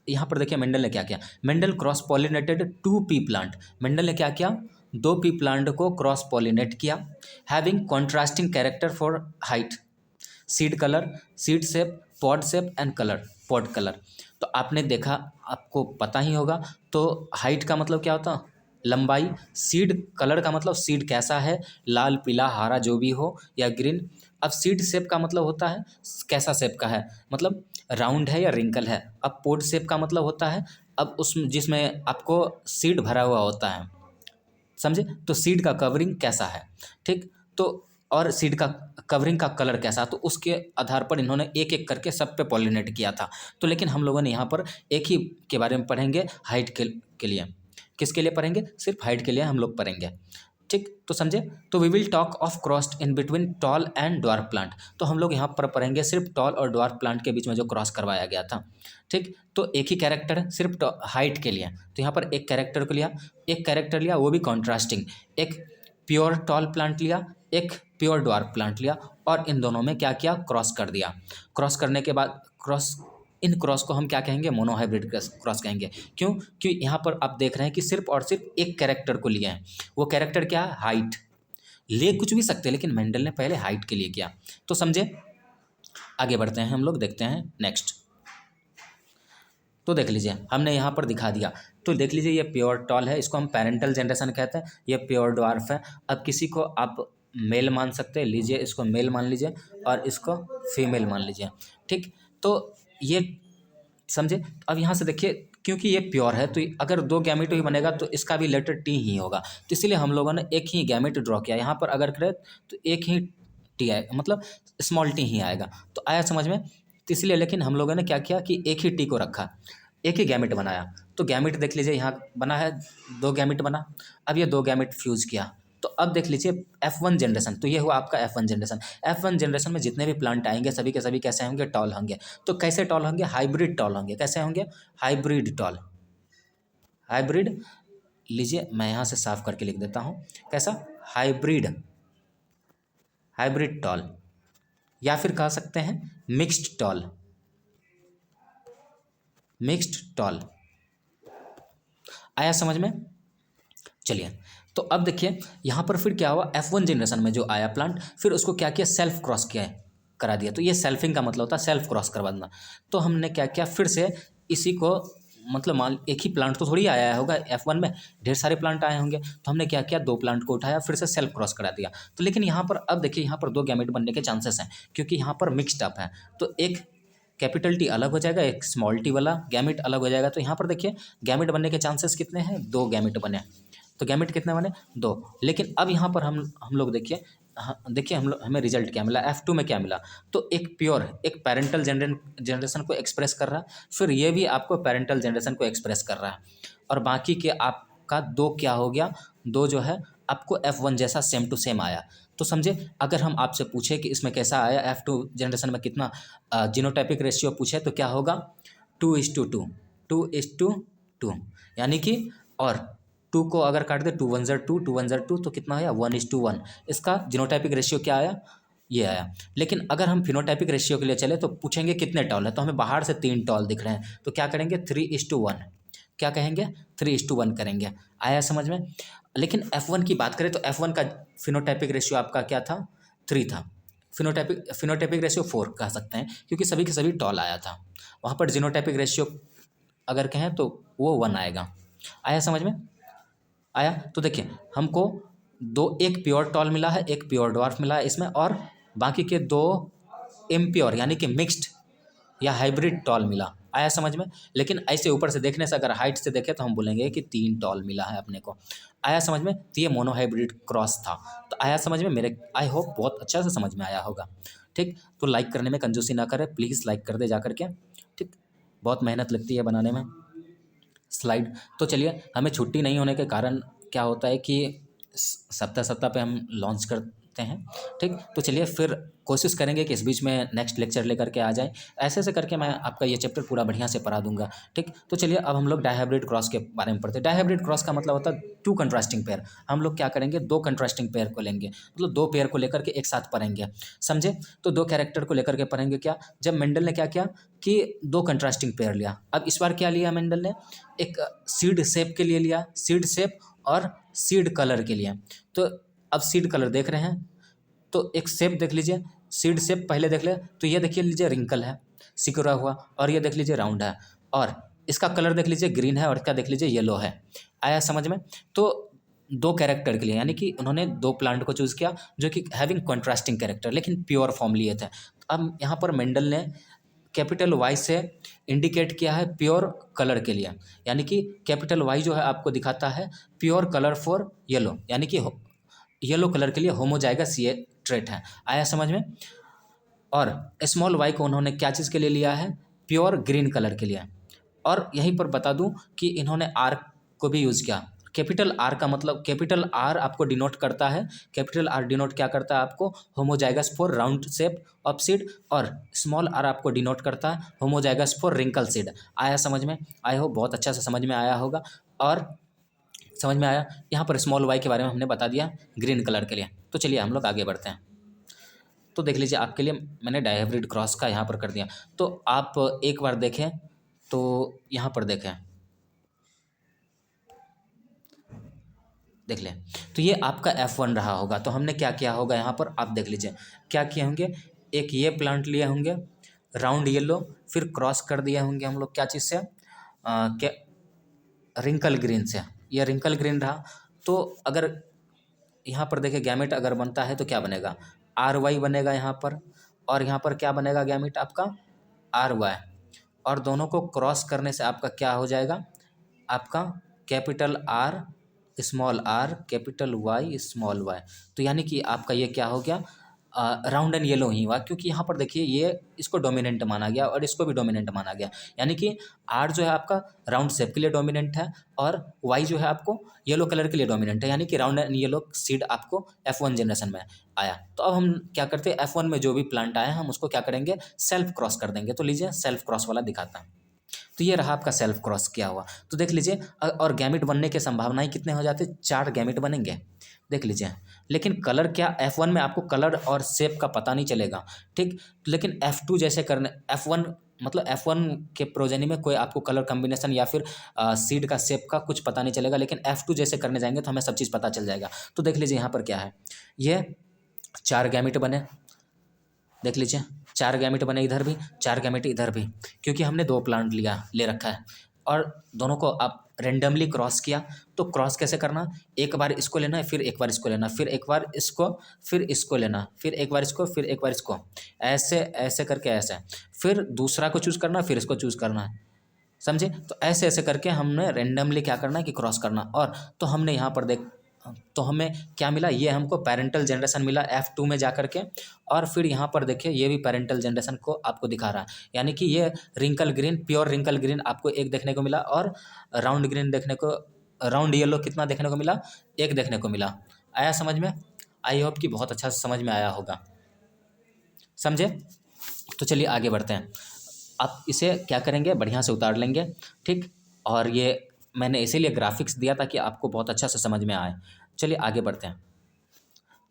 यहाँ पर देखिए मेंडल ने क्या किया, Mendel cross pollinated 2 P plant. Mendel ने क्या किया, 2 पी प्लांट को क्रॉस पॉलिनेट किया, having contrasting character for height, seed colour, seed shape, pod shape and colour, pod colour. तो आपने देखा, आपको पता ही होगा, तो हाइट का मतलब क्या होता, लंबाई, सीड कलर का मतलब सीड कैसा है, लाल पीला हरा जो भी हो या ग्रीन। अब सीड शेप का मतलब होता है कैसा शेप का है, मतलब राउंड है या रिंकल है। अब पोड शेप का मतलब होता है अब उसमें जिसमें आपको सीड भरा हुआ होता है, समझे? तो सीड का कवरिंग कैसा है, ठीक। तो और सीड का कवरिंग का कलर कैसा, तो उसके आधार पर इन्होंने एक एक करके सब पे पॉलिनेट किया था। तो लेकिन हम लोगों ने यहाँ पर एक ही के बारे में पढ़ेंगे, हाइट के लिए। किसके लिए पढ़ेंगे? सिर्फ हाइट के लिए हम लोग पढ़ेंगे, ठीक। तो समझे? तो we will talk of crossed in between tall and dwarf plant. तो हम लोग यहाँ पर पढ़ेंगे सिर्फ टॉल और ड्वार्फ प्लांट के बीच में जो क्रॉस करवाया गया था, ठीक। तो एक ही कैरेक्टर है सिर्फ हाइट के लिए, तो यहाँ पर एक कैरेक्टर को लिया, एक कैरेक्टर लिया वो भी कॉन्ट्रास्टिंग, एक प्योर टॉल प्लांट लिया, एक प्योर ड्वार्फ प्लांट लिया, और इन दोनों में क्या किया, क्रॉस कर दिया। क्रॉस करने के बाद इन क्रॉस को हम क्या कहेंगे, मोनोहाइब्रिड क्रॉस कहेंगे। क्यों? क्योंकि यहाँ पर आप देख रहे हैं कि सिर्फ और सिर्फ एक कैरेक्टर को लिया है, वो कैरेक्टर क्या है, हाइट। ले कुछ भी सकते हैं, लेकिन मेंडल ने पहले हाइट के लिए किया। तो समझे? आगे बढ़ते हैं हम लोग, देखते हैं नेक्स्ट। तो देख लीजिए हमने यहाँ पर दिखा दिया, तो देख लीजिए ये प्योर टॉल है, इसको हम पेरेंटल जनरेशन कहते हैं, ये प्योर ड्वार्फ है। अब किसी को आप मेल मान सकते हैं, लीजिए इसको मेल मान लीजिए और इसको फीमेल मान लीजिए, ठीक। तो ये समझे? अब यहाँ से देखिए क्योंकि ये प्योर है, तो अगर दो गैमेट ही बनेगा तो इसका भी लेटर टी ही होगा, तो इसीलिए हम लोगों ने एक ही गैमेट ड्रॉ किया। यहाँ पर अगर करें तो एक ही टी आए, मतलब स्मॉल टी ही आएगा। तो आया समझ में? तो इसलिए लेकिन हम लोगों ने क्या किया कि एक ही टी को रखा, एक ही गैमेट बनाया। तो गैमेट देख लीजिए यहाँ बना है, 2 गैमेट बना। अब ये 2 गैमेट फ्यूज़ किया, तो अब देख लीजिए F1 जनरेशन, तो ये हुआ आपका F1 जनरेशन। F1 जनरेशन में जितने भी प्लांट आएंगे सभी के सभी कैसे होंगे, टॉल होंगे। तो कैसे टॉल होंगे, हाइब्रिड टॉल होंगे। कैसे होंगे, हाइब्रिड टॉल। हाइब्रिड, लीजिए मैं यहाँ से साफ करके लिख देता हूँ, कैसा, हाइब्रिड, हाइब्रिड टॉल, या फिर कह सकते हैं मिक्स्ड टॉल, मिक्स्ड टॉल। आया समझ में? चलिए, तो अब देखिए यहाँ पर फिर क्या हुआ, F1 जनरेशन में जो आया प्लांट, फिर उसको क्या किया, सेल्फ क्रॉस किया, करा दिया। तो ये सेल्फिंग का मतलब होता है सेल्फ क्रॉस करवा देना। तो हमने क्या किया, फिर से इसी को, मतलब मान एक ही प्लांट तो थोड़ी आया होगा F1 में, ढेर सारे प्लांट आए होंगे, तो हमने क्या किया, 2 प्लांट को उठाया, फिर से सेल्फ क्रॉस करा दिया। तो लेकिन यहाँ पर अब देखिए यहाँ पर 2 गैमेट बनने के चांसेस हैं, क्योंकि यहाँ पर मिक्सड अप है। तो एक कैपिटल टी अलग हो जाएगा, एक स्मॉल टी वाला गैमेट अलग हो जाएगा। तो यहाँ पर देखिए गैमेट बनने के चांसेस कितने हैं, 2 गैमेट बने। तो गैमेट कितने बने, 2। लेकिन अब यहाँ पर हम लोग देखिए, हाँ देखिए हमें रिजल्ट क्या मिला, F2 में क्या मिला। तो एक प्योर, एक पेरेंटल जनरेशन को एक्सप्रेस कर रहा है, फिर ये भी आपको पेरेंटल जनरेशन को एक्सप्रेस कर रहा है, और बाकी के आपका 2 क्या हो गया, 2 जो है आपको F1 जैसा सेम टू सेम आया। तो समझे? अगर हम आपसे पूछे कि इसमें कैसा आया, F2 जनरेशन में कितना जीनोटाइपिक रेशियो पूछे, तो क्या होगा, 2:2, 2:2, यानी कि, और 2 को अगर काट दे, 2 1 2, 2 1 2, तो कितना आया, 1:1। इसका जीनोटाइपिक रेशियो क्या आया, ये आया। लेकिन अगर हम फिनोटाइपिक रेशियो के लिए चले तो पूछेंगे कितने टॉल है, तो हमें बाहर से 3 टॉल दिख रहे हैं, तो क्या करेंगे 3:1, क्या कहेंगे 3:1 करेंगे। आया समझ में। लेकिन F1 की बात करें तो F1 का फिनोटाइपिक रेशियो आपका क्या था, 3 था। फिनोटाइपिक रेशियो 4 कह सकते हैं क्योंकि सभी के सभी टॉल आया था। वहाँ पर जीनोटाइपिक रेशियो अगर कहें तो वो 1 आएगा। आया समझ में। आया। तो देखिए हमको एक प्योर टॉल मिला है, एक प्योर ड्वार्फ मिला है इसमें, और बाकी के 2 इम्प्योर यानी कि मिक्स्ड या हाइब्रिड टॉल मिला। आया समझ में। लेकिन ऐसे ऊपर से देखने से अगर हाइट से देखें तो हम बोलेंगे कि 3 टॉल मिला है अपने को। आया समझ में। तो ये मोनोहाइब्रिड क्रॉस था। तो आया समझ में मेरे, आई होप बहुत अच्छा से समझ में आया होगा। ठीक, तो लाइक करने में कंजूसी ना करें प्लीज़, लाइक कर दे जा करके। ठीक, बहुत मेहनत लगती है बनाने में स्लाइड। तो चलिए, हमें छुट्टी नहीं होने के कारण क्या होता है कि सप्ताह पे हम लॉन्च करते हैं। ठीक, तो चलिए फिर कोशिश करेंगे कि इस बीच में नेक्स्ट लेक्चर लेकर के आ जाए। ऐसे ऐसे करके मैं आपका ये चैप्टर पूरा बढ़िया से पढ़ा दूंगा। ठीक, तो चलिए अब हम लोग डायहाइब्रिड क्रॉस के बारे में पढ़ते हैं। डायहाइब्रिड क्रॉस का मतलब होता है 2 कंट्रास्टिंग पेयर। हम लोग क्या करेंगे, 2 कंट्रास्टिंग पेयर को लेंगे, मतलब 2 पेयर को लेकर के एक साथ पढ़ेंगे। समझे। तो 2 कैरेक्टर को लेकर के पढ़ेंगे। क्या, जब मेंडल ने क्या किया कि 2 कंट्रास्टिंग पेयर लिया। अब इस बार क्या लिया मेंडल ने, एक सीड शेप के लिए लिया, सीड शेप और सीड कलर के लिए। तो अब सीड कलर देख रहे हैं तो एक शेप देख लीजिए, सीड शेप पहले देख ले तो ये देखिए लीजिए रिंकल है, सिकुड़ा हुआ, और ये देख लीजिए राउंड है, और इसका कलर देख लीजिए ग्रीन है, और इसका देख लीजिए येलो है। आया समझ में। तो 2 कैरेक्टर के लिए यानी कि उन्होंने 2 प्लांट को चूज़ किया जो कि हैविंग कॉन्ट्रास्टिंग कैरेक्टर लेकिन प्योर फॉर्म लिए थे। अब यहाँ पर मेंडल ने कैपिटल वाई से इंडिकेट किया है प्योर कलर के लिए, यानी कि कैपिटल वाई जो है आपको दिखाता है प्योर कलर फॉर येलो, यानी कि येलो कलर के लिए होमोजाइगस ये ट्रेट है। आया समझ में। और स्मॉल वाई को उन्होंने क्या चीज़ के लिए लिया है, प्योर ग्रीन कलर के लिए। और यहीं पर बता दूं कि इन्होंने आर को भी यूज़ किया। कैपिटल आर का मतलब, कैपिटल आर आपको डिनोट करता है, कैपिटल आर डिनोट क्या करता है आपको, homozygous for round shape of seed, और स्मॉल आर आपको डिनोट करता है होमोजाइगस फॉर रिंकल सीड। आया समझ में। आई होप बहुत अच्छा से समझ में आया होगा। और समझ में आया। यहाँ पर स्मॉल वाई के बारे में हमने बता दिया ग्रीन कलर के लिए। तो चलिए हम लोग आगे बढ़ते हैं। तो देख लीजिए आपके लिए मैंने डायहाइब्रिड क्रॉस का यहाँ पर कर दिया। तो आप एक बार देखें, तो यहाँ पर देखें, देख लें, तो ये आपका F1 रहा होगा। तो हमने क्या किया होगा यहाँ पर, आप देख लीजिए क्या किए होंगे। एक ये प्लांट लिए होंगे राउंड येलो, फिर क्रॉस कर दिए होंगे हम लोग क्या चीज़ से, क्या, रिंकल ग्रीन से। ये रिंकल ग्रीन रहा। तो अगर यहाँ पर देखिए गैमेट अगर बनता है तो क्या बनेगा, RY बनेगा यहाँ पर, और यहाँ पर क्या बनेगा गैमेट आपका, RY। और दोनों को क्रॉस करने से आपका क्या हो जाएगा, आपका capital R small r capital Y small y। तो यानी कि आपका ये क्या हो गया, राउंड एंड येलो ही हुआ, क्योंकि यहाँ पर देखिए ये इसको डोमिनेंट माना गया और इसको भी डोमिनेंट माना गया। यानी कि R जो है आपका राउंड शेप के लिए डोमिनेंट है, और Y जो है आपको येलो कलर के लिए डोमिनेंट है, यानी कि राउंड एंड येलो सीड आपको F1 जनरेशन में आया। तो अब हम क्या करते हैं, F1 में जो भी प्लांट आया हम उसको क्या करेंगे, सेल्फ क्रॉस कर देंगे। तो लीजिए सेल्फ क्रॉस वाला दिखाता है। तो ये रहा आपका सेल्फ क्रॉस किया हुआ। तो देख लीजिए, और गैमिट बनने के संभावनाएं कितने हो जाते, 4 गैमिट बनेंगे। देख लीजिए। लेकिन कलर क्या, F1 में आपको कलर और शेप का पता नहीं चलेगा। ठीक, लेकिन F2 जैसे करने, F1 मतलब F1 के प्रोजेनी में कोई आपको कलर कम्बिनेशन या फिर सीड का शेप का कुछ पता नहीं चलेगा, लेकिन F2 जैसे करने जाएंगे तो हमें सब चीज़ पता चल जाएगा। तो देख लीजिए यहाँ पर क्या है, ये 4 गैमिट बने। देख लीजिए 4 गैमेट बने, इधर भी 4 गैमेट इधर भी, क्योंकि हमने 2 प्लांट ले रखा है और दोनों को आप रेंडमली क्रॉस किया। तो क्रॉस कैसे करना, एक बार इसको लेना है, फिर एक बार इसको लेना, फिर एक बार इसको, फिर इसको लेना, फिर एक बार इसको, फिर एक बार इसको, ऐसे ऐसे करके ऐसे, फिर दूसरा को चूज़ करना, फिर इसको चूज़ करना है। समझे। तो ऐसे ऐसे करके हमने रेंडमली क्या करना है कि क्रॉस करना। और तो हमने यहाँ पर देख, तो हमें क्या मिला, ये हमको पेरेंटल जनरेशन मिला F2 में जा करके। और फिर यहाँ पर देखिए ये भी पेरेंटल जनरेशन को आपको दिखा रहा है, यानी कि ये wrinkle green, pure wrinkle green आपको एक देखने को मिला, और राउंड ग्रीन देखने को, राउंड येलो कितना देखने को मिला, एक देखने को मिला। आया समझ में। आई होप कि बहुत अच्छा समझ में आया होगा। समझे। तो चलिए आगे बढ़ते हैं। आप इसे क्या करेंगे, बढ़िया से उतार लेंगे। ठीक, और ये मैंने इसीलिए ग्राफिक्स दिया ताकि आपको बहुत अच्छा से समझ में आए। चलिए आगे बढ़ते हैं।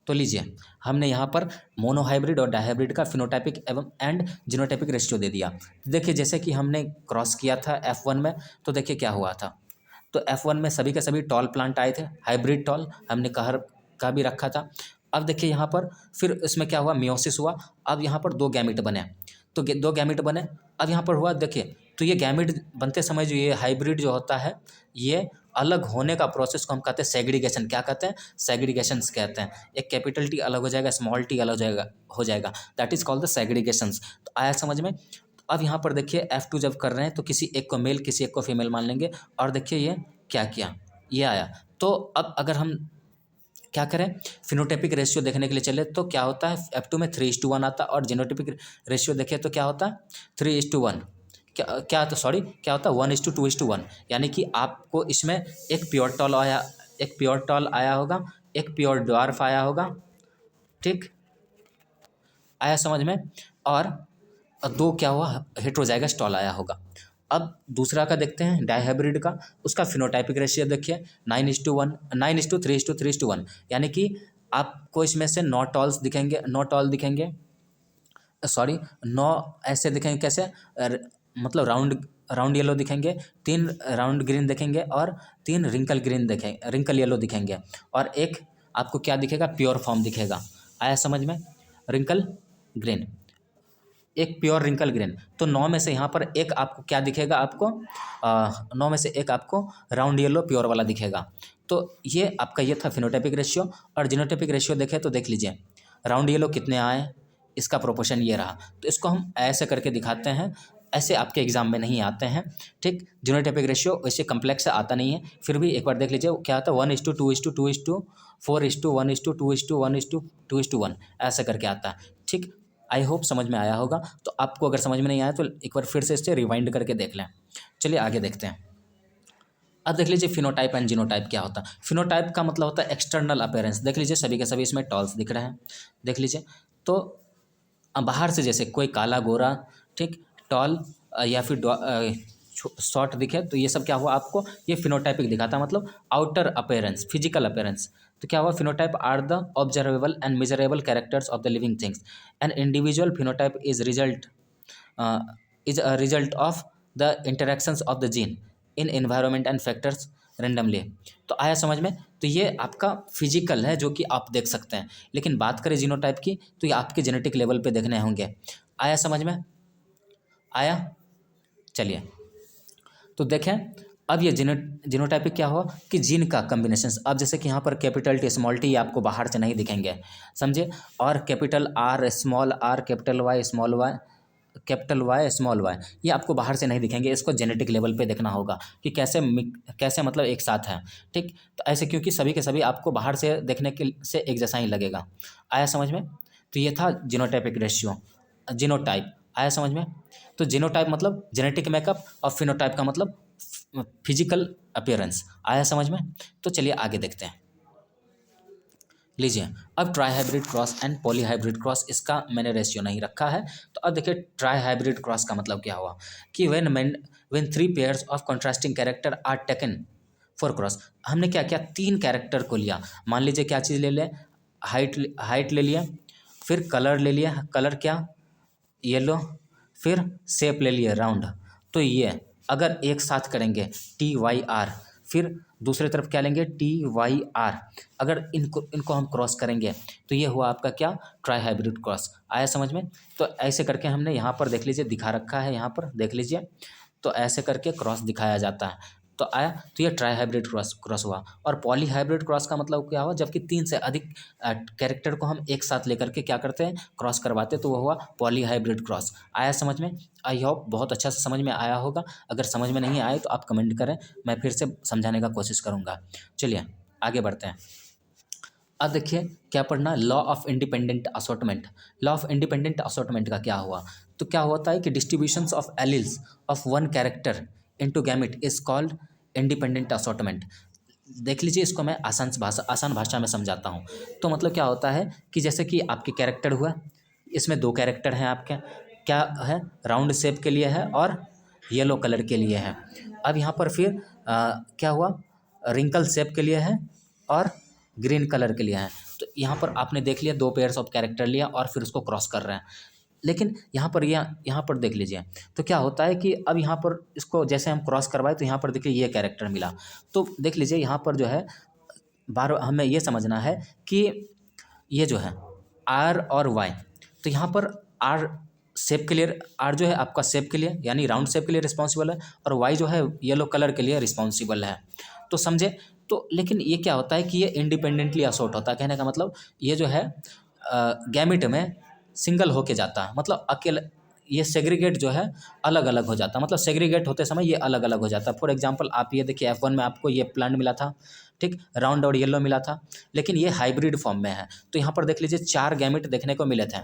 तो लीजिए, हमने यहाँ पर मोनोहाइब्रिड और डाइहाइब्रिड का फिनोटाइपिक एवं एंड जीनोटाइपिक रेशियो दे दिया। देखिए जैसे कि हमने क्रॉस किया था F1 में, तो देखिए क्या हुआ था। तो F1 में सभी के सभी टॉल प्लांट आए थे, हाइब्रिड टॉल हमने कहर का भी रखा था। अब देखिए यहाँ पर फिर इसमें क्या हुआ, मियोसिस हुआ। अब यहाँ पर दो गैमेट बने, तो दो गैमेट बने। अब यहाँ पर हुआ देखिए, तो ये गैमेट बनते समय जो ये हाइब्रिड जो होता है, ये अलग होने का प्रोसेस को हम कहते हैं सेग्रीगेशन। क्या कहते हैं? सेग्रीगेशंस कहते हैं। एक कैपिटल टी अलग हो जाएगा, स्मॉल टी अलग हो जाएगा दैट इज कॉल्ड द सेग्रीगेशंस। तो आया समझ में। अब यहाँ पर देखिए F2 जब कर रहे हैं तो किसी एक को मेल किसी एक को फीमेल मान लेंगे, और देखिए ये क्या किया, ये आया। तो अब अगर हम क्या करें, फिनोटाइपिक रेशियो देखने के लिए चले तो क्या होता है, F2 में 3:1 आता है, और जीनोटाइपिक रेशियो देखें तो क्या होता है 3:1। क्या तो सॉरी क्या होता है 1:2:1। यानी कि आपको इसमें एक प्योर टॉल आया होगा, एक प्योर ड्वार्फ आया होगा, ठीक, आया समझ में, और दो क्या हुआ, हेट्रोजाइगस टॉल आया होगा। अब दूसरा का देखते हैं डाइहाइब्रिड का, उसका फिनोटाइपिक रेशियो देखिए 9:1, 9:3:3:1। यानी कि आपको इसमें से 9 टॉल्स दिखेंगे, 9 टॉल दिखेंगे, सॉरी 9 ऐसे दिखेंगे कैसे, मतलब राउंड येलो दिखेंगे, 3 राउंड ग्रीन दिखेंगे, और 3 रिंकल येलो दिखेंगे, और एक आपको क्या दिखेगा, प्योर फॉर्म दिखेगा। आया समझ में, रिंकल ग्रीन, एक प्योर रिंकल ग्रीन। तो 9 में से यहाँ पर एक आपको क्या दिखेगा, आपको 9 में से एक आपको राउंड येलो प्योर वाला दिखेगा। तो ये आपका ये था फिनोटाइपिक रेशियो। और जीनोटाइपिक रेशियो देखें तो देख लीजिए, राउंड येलो कितने आए, इसका प्रोपोर्शन ये रहा। तो इसको हम ऐसे करके दिखाते हैं, ऐसे आपके एग्जाम में नहीं आते हैं, ठीक। जीनोटाइपिक रेशियो वैसे कम्प्लेक्स आता नहीं है, फिर भी एक बार देख लीजिए क्या आता है, 1:2:2:4:1:2:1:2:1 ऐसा करके आता है, ठीक। आई होप समझ में आया होगा। तो आपको अगर समझ में नहीं आया तो एक बार फिर से इससे रिवाइंड करके देख लें। चलिए आगे देखते हैं। अब देख लीजिए फिनोटाइप एंड जीनोटाइप क्या होता है। फिनोटाइप का मतलब होता है एक्सटर्नल अपीयरेंस। देख लीजिए सभी के सभी इसमें टॉल्स दिख रहे हैं, देख लीजिए। तो बाहर से जैसे कोई काला गोरा, ठीक, टॉल या फिर शॉर्ट दिखे, तो ये सब क्या हुआ आपको, ये फिनोटाइपिक दिखाता है, मतलब आउटर अपीयरेंस, फिजिकल अपीयरेंस। तो क्या हुआ, phenotype are the observable and measurable characters of the living things. An individual phenotype is a result of the interactions of the gene in environment and factors randomly. तो आया समझ में। तो ये आपका फिजिकल है जो कि आप देख सकते हैं, लेकिन बात करें जीनोटाइप की तो ये आपके जेनेटिक लेवल पे देखने होंगे। आया समझ में, आया। चलिए तो देखें, अब ये जीनोटाइपिक क्या हुआ कि जीन का कम्बिनेशन। अब जैसे कि यहाँ पर कैपिटल टी स्मॉल टी आपको बाहर से नहीं दिखेंगे, समझे, और capital R small R, capital Y small Y ये आपको बाहर से नहीं दिखेंगे। इसको जेनेटिक लेवल पे देखना होगा कि कैसे मतलब एक साथ है, ठीक। तो ऐसे क्योंकि सभी के सभी आपको बाहर से देखने के से एक जैसा ही लगेगा। आया समझ में। तो ये था जीनोटाइपिक रेशियो, जीनोटाइप। आया समझ में। तो जीनोटाइप मतलब जेनेटिक मेकअप, और फिनोटाइप का मतलब फिजिकल अपीयरेंस। आया समझ में। तो चलिए आगे देखते हैं। लीजिए, अब try hybrid cross and poly hybrid cross, इसका मैंने रेशियो नहीं रखा है। तो अब देखिए ट्राई हाइब्रिड क्रॉस का मतलब क्या हुआ कि when 3 pairs of contrasting character are taken for cross. हमने क्या किया, 3 कैरेक्टर को लिया। मान लीजिए क्या चीज़ ले लें, हाइट ले लिया, फिर कलर ले लिया, कलर क्या, येलो, फिर शेप ले लिए राउंड। तो ये अगर एक साथ करेंगे TYR, फिर दूसरी तरफ क्या लेंगे TYR, अगर इनको हम क्रॉस करेंगे तो ये हुआ आपका क्या, ट्राई हाइब्रिड क्रॉस। आया समझ में। तो ऐसे करके हमने यहाँ पर देख लीजिए दिखा रखा है, यहाँ पर देख लीजिए। तो ऐसे करके क्रॉस दिखाया जाता है। तो आया, तो ये ट्राई हाइब्रिड क्रॉस हुआ। और पॉली हाइब्रिड क्रॉस का मतलब क्या हुआ, जबकि 3 से अधिक कैरेक्टर को हम एक साथ लेकर के क्या करते हैं, क्रॉस करवाते हैं, तो वो हुआ पॉली हाइब्रिड क्रॉस। आया समझ में। आई होप बहुत अच्छा से समझ में आया होगा। अगर समझ में नहीं आए तो आप कमेंट करें, मैं फिर से समझाने का कोशिश करूँगा। चलिए आगे बढ़ते हैं। अब देखिए क्या पढ़ना, law of independent assortment. Law of independent assortment का क्या हुआ, तो क्या होता है कि distributions of alleles of one character into gamete is called independent assortment. देख लीजिए, इसको मैं आसान भाषा में समझाता हूँ। तो मतलब क्या होता है कि जैसे कि आपके कैरेक्टर हुआ, इसमें 2 कैरेक्टर हैं आपके, क्या है, राउंड शेप के लिए है और येलो कलर के लिए है। अब यहाँ पर फिर क्या हुआ, रिंकल शेप के लिए है और ग्रीन कलर के लिए है। तो यहाँ पर आपने देख लिया 2 पेयर्स ऑफ कैरेक्टर लिया और फिर उसको क्रॉस कर रहे हैं। लेकिन यहाँ पर देख लीजिए, तो क्या होता है कि अब यहाँ पर इसको जैसे हम क्रॉस करवाए तो यहाँ पर देखिए ये कैरेक्टर मिला। तो देख लीजिए यहाँ पर जो है बार हमें ये समझना है कि ये जो है आर और वाई, तो यहाँ पर आर शेप के लिए, आर जो है आपका शेप के लिए यानी राउंड शेप के लिए रिस्पॉन्सिबल है और वाई जो है येलो कलर के लिए रिस्पॉन्सिबल है। तो समझे। तो लेकिन ये क्या होता है कि ये इंडिपेंडेंटली असॉर्ट होता है। कहने का मतलब ये जो है गैमिट में सिंगल होके जाता है, मतलब अकेले ये सेग्रीगेट जो है अलग अलग हो जाता है, मतलब सेग्रीगेट होते समय ये अलग अलग हो जाता है। फॉर एग्जांपल आप ये देखिए F1 में आपको ये प्लांट मिला था, ठीक, राउंड और येलो मिला था, लेकिन ये हाइब्रिड फॉर्म में है। तो यहाँ पर देख लीजिए 4 गैमिट देखने को मिले थे।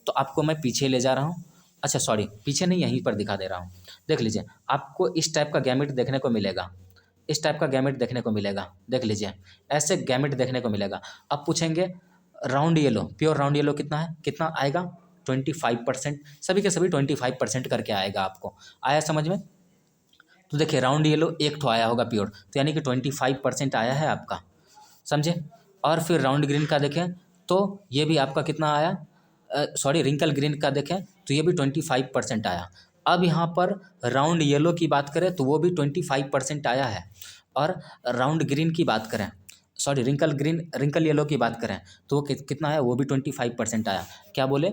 तो आपको मैं पीछे ले जा रहा हूँ, अच्छा सॉरी पीछे नहीं, यहीं पर दिखा दे रहा हूँ। देख लीजिए आपको इस टाइप का गैमिट देखने को मिलेगा, इस टाइप का गैमिट देखने को मिलेगा। देख लीजिए ऐसे गैमिट देखने को मिलेगा। अब पूछेंगे round yellow, pure round yellow कितना है, कितना आएगा 25%, सभी के सभी 25% करके आएगा। आपको आया समझ में। तो देखिए राउंड येलो एक ठो आया होगा प्योर, तो यानी कि 25% आया है आपका, समझे। और फिर राउंड ग्रीन का देखें तो ये भी आपका कितना आया, सॉरी रिंकल ग्रीन का देखें तो ये भी 25% आया। अब यहाँ पर राउंड येलो की बात करें तो वो भी 25% आया है, और राउंड ग्रीन की बात करें, sorry wrinkle green, wrinkle yellow की बात करें तो वो कितना आया, वो भी 25% आया। क्या बोले,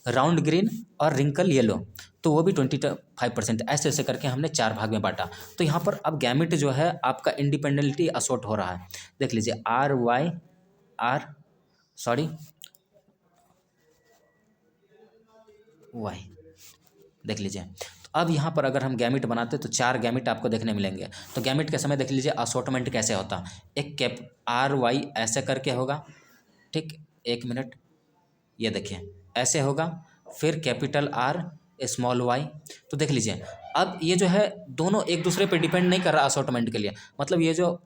राउंड ग्रीन और रिंकल येलो, तो वो भी 25%। ऐसे ऐसे करके हमने 4 भाग में बांटा। तो यहाँ पर अब गैमिट जो है आपका इंडिपेंडेंटली असॉर्ट हो रहा है। देख लीजिए R Y R, sorry Y, देख लीजिए। तो अब यहाँ पर अगर हम गैमिट बनाते तो 4 गैमिट आपको देखने मिलेंगे। तो गैमिट के समय देख लीजिए असॉर्टमेंट कैसे होता, एक कैप आर वाई ऐसे करके होगा, ठीक, 1 मिनट, ये देखिए ऐसे होगा, फिर कैपिटल आर स्मॉल वाई। तो देख लीजिए अब ये जो है दोनों एक दूसरे पे डिपेंड नहीं कर रहा असॉर्टमेंट के लिए, मतलब ये जो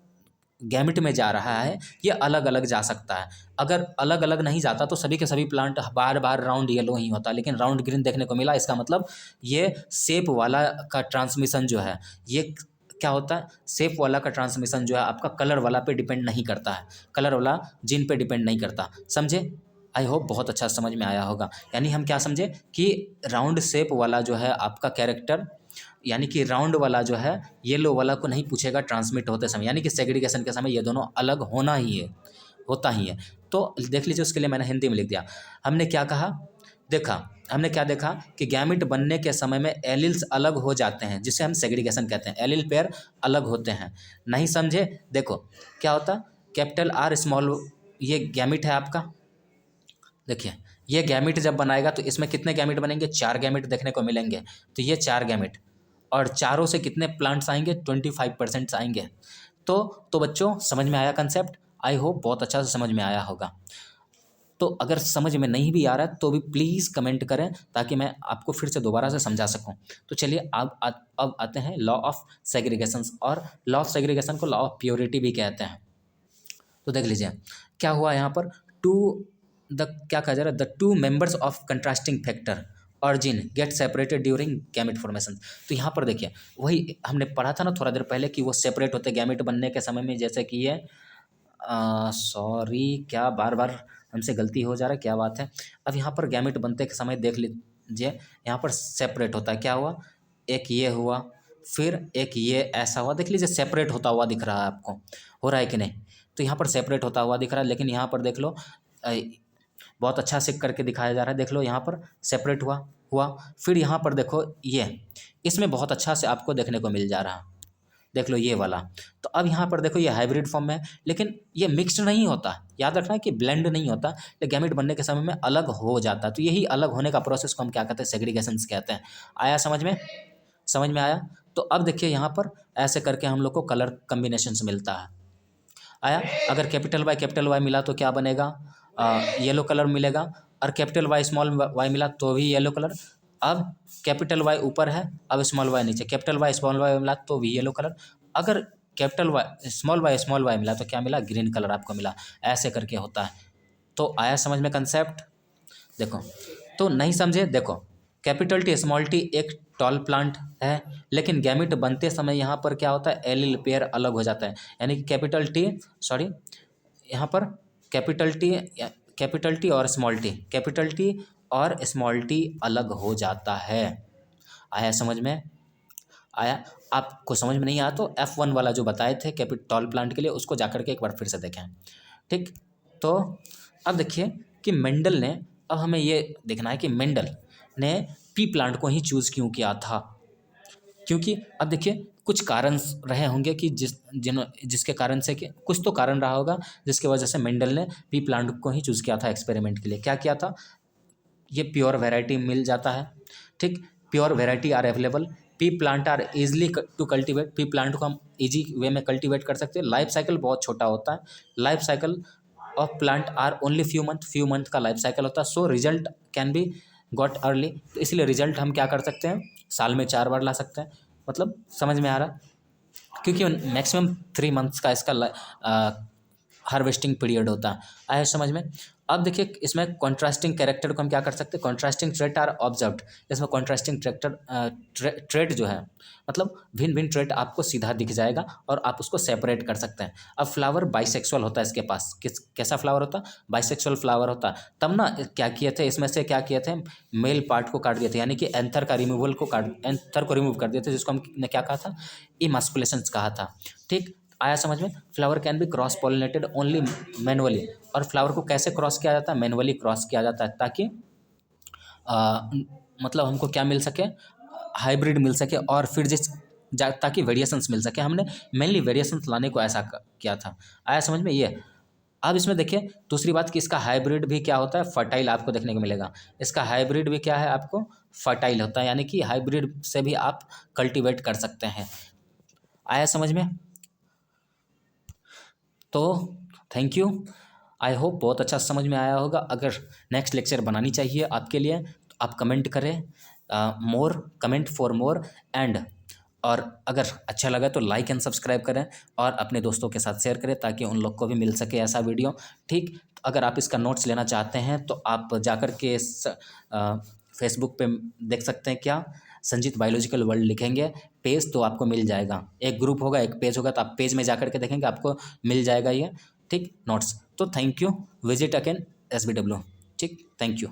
गैमिट में जा रहा है ये अलग अलग जा सकता है। अगर अलग अलग नहीं जाता तो सभी के सभी प्लांट बार बार राउंड येलो ही होता, लेकिन राउंड ग्रीन देखने को मिला। इसका मतलब ये शेप वाला का ट्रांसमिशन जो है, ये क्या होता है, शेप वाला का ट्रांसमिशन जो है आपका कलर वाला पे डिपेंड नहीं करता है, कलर वाला जिन पे डिपेंड नहीं करता, समझे। आई होप बहुत अच्छा समझ में आया होगा। यानी हम क्या समझे कि राउंड शेप वाला जो है आपका कैरेक्टर, यानी कि राउंड वाला जो है येलो वाला को नहीं पूछेगा ट्रांसमिट होते समय, यानी कि सेग्रीगेशन के समय ये दोनों अलग होना ही है, होता ही है। तो देख लीजिए उसके लिए मैंने हिंदी में लिख दिया। हमने क्या कहा, देखा हमने क्या देखा कि गैमिट बनने के समय में एलिल्स अलग हो जाते हैं, जिसे हम सेग्रीगेशन कहते हैं, एलिल पेयर अलग होते हैं। नहीं समझे, देखो क्या होता, कैपिटल आर स्मॉल, ये गैमिट है आपका। देखिए ये गैमिट जब बनाएगा तो इसमें कितने गैमिट बनेंगे, 4 गैमिट देखने को मिलेंगे। तो ये 4 गैमिट, और चारों से कितने प्लांट्स आएंगे, 25% आएंगे। तो बच्चों समझ में आया कंसेप्ट, आई होप बहुत अच्छा से समझ में आया होगा। तो अगर समझ में नहीं भी आ रहा है तो भी प्लीज़ कमेंट करें ताकि मैं आपको फिर से दोबारा से समझा सकूं। तो चलिए अब आते हैं लॉ ऑफ सेग्रीगेशन, और लॉ ऑफ सेग्रीगेशन को लॉ ऑफ प्योरिटी भी कहते हैं। तो देख लीजिए क्या हुआ यहाँ पर, क्या कहा जा रहा है, the 2 members of contrasting factor और gene get separated during gamete formation. तो यहाँ पर देखिए वही हमने पढ़ा था ना थोड़ा देर पहले कि वो सेपरेट होते गैमिट बनने के समय में, जैसे कि ये सॉरी क्या बार बार हमसे गलती हो जा रहा है, क्या बात है। अब यहाँ पर गैमिट बनते के समय देख लीजिए यहाँ पर सेपरेट होता है, क्या हुआ, एक ये हुआ, फिर एक ये ऐसा हुआ, देख लीजिए सेपरेट होता हुआ दिख रहा है आपको, हो रहा है कि नहीं। तो यहाँ पर सेपरेट होता हुआ दिख रहा है, लेकिन यहाँ पर देख लो बहुत अच्छा से करके दिखाया जा रहा है, देख लो यहाँ पर सेपरेट हुआ। फिर यहाँ पर देखो ये, इसमें बहुत अच्छा से आपको देखने को मिल जा रहा, देख लो ये वाला। तो अब यहाँ पर देखो ये हाइब्रिड फॉर्म में है, लेकिन ये मिक्स्ड नहीं होता, याद रखना है कि ब्लेंड नहीं होता, लेकिन गैमेट बनने के समय में अलग हो जाता है। तो यही अलग होने का प्रोसेस को हम क्या कहते हैं, सेग्रीगेशन कहते हैं। आया समझ में, समझ में आया। तो अब देखिए यहाँ पर ऐसे करके हम लोग को कलर कम्बिनेशन मिलता है। आया, अगर कैपिटल वाई मिला तो क्या बनेगा, येलो कलर मिलेगा, और कैपिटल वाई स्मॉल वाई मिला तो भी येलो कलर। अब कैपिटल वाई ऊपर है, अब स्मॉल वाई नीचे, कैपिटल वाई स्मॉल वाई मिला तो भी येलो कलर। अगर कैपिटल वाई स्मॉल वाई मिला तो क्या मिला, ग्रीन कलर आपको मिला। ऐसे करके होता है। तो आया समझ में कंसेप्ट। देखो तो नहीं समझे, देखो कैपिटल टी स्मॉल टी एक टॉल प्लांट है, लेकिन गैमिट बनते समय यहाँ पर क्या होता है, एलिल पेयर अलग हो जाता है। यानी कि कैपिटल टी, सॉरी यहाँ पर कैपिटल टी और स्मॉल टी, कैपिटल टी और स्मॉल टी अलग हो जाता है। आया समझ में? आया? आपको समझ में नहीं आया तो F1 वाला जो बताए थे कैपिटल प्लांट के लिए उसको जाकर के एक बार फिर से देखें। ठीक, तो अब देखिए कि मेंडल ने, अब हमें ये देखना है कि मेंडल ने पी प्लांट को ही चूज़ क्यों किया था। क्योंकि अब देखिए कुछ कारण रहे होंगे कि जिसके कारण से कि कुछ तो कारण रहा होगा जिसकी वजह से मेंडल ने पी प्लांट को ही चूज़ किया था एक्सपेरिमेंट के लिए। क्या किया था? ये प्योर वैरायटी मिल जाता है। ठीक, pure variety are available, pea plant are easily to cultivate, pea plant को हम ईजी वे में कल्टीवेट कर सकते हैं। लाइफ साइकिल बहुत छोटा होता है, life cycle of plant are only few month का लाइफ साइकिल होता है। So result can be got early, तो इसलिए रिजल्ट हम क्या कर सकते हैं, साल में 4 बार ला सकते हैं। मतलब समझ में आ रहा? क्योंकि मैक्सिमम 3 मंथ्स का इसका हार्वेस्टिंग पीरियड होता है। आया समझ में? अब देखिए इसमें कॉन्ट्रास्टिंग कैरेक्टर को हम क्या कर सकते हैं, कॉन्ट्रास्टिंग ट्रेट आर ऑब्जर्व्ड। इसमें कॉन्ट्रास्टिंग ट्रेट जो है मतलब भिन्न भिन्न ट्रेट आपको सीधा दिख जाएगा और आप उसको सेपरेट कर सकते हैं। अब फ्लावर बाइसेक्सुअल होता है इसके पास, कैसा फ्लावर होता है, बाइसेक्सुअल फ्लावर होता है। तब ना क्या किए थे, इसमें से क्या किए थे, मेल पार्ट को काट दिए थे, यानी कि एंथर का रिमूवल को एंथर को रिमूव कर दिए थे, जिसको हमने क्या कहा था, इमास्कुलेशन कहा था। ठीक, आया समझ में? Flower can be cross pollinated only manually, और फ्लावर को कैसे क्रॉस किया जाता है, मैनुअली क्रॉस किया जाता है, ताकि मतलब हमको क्या मिल सके, हाइब्रिड मिल सके, और फिर ताकि वेरिएशंस मिल सके। हमने मेनली वेरिएशंस लाने को ऐसा किया था। आया समझ में ये? अब इसमें देखिए दूसरी बात कि इसका हाइब्रिड भी क्या होता है, फर्टाइल आपको देखने को मिलेगा। इसका हाइब्रिड भी क्या है, आपको फर्टाइल होता है, यानी कि हाइब्रिड से भी आप कल्टीवेट कर सकते हैं। आया समझ में? तो थैंक यू, आई होप बहुत अच्छा समझ में आया होगा। अगर नेक्स्ट लेक्चर बनानी चाहिए आपके लिए तो आप कमेंट करें, मोर, कमेंट फॉर मोर एंड, और अगर अच्छा लगा तो लाइक एंड सब्सक्राइब करें और अपने दोस्तों के साथ शेयर करें ताकि उन लोग को भी मिल सके ऐसा वीडियो। ठीक, अगर आप इसका नोट्स लेना चाहते हैं तो आप जाकर के फेसबुक पे देख सकते हैं, क्या संजीत बायोलॉजिकल वर्ल्ड लिखेंगे पेज तो आपको मिल जाएगा। एक ग्रुप होगा, एक पेज होगा, तो आप पेज में जाकर के देखेंगे, आपको मिल जाएगा ये। ठीक, नोट्स। तो thank you, visit again SBW। ठीक, थैंक यू।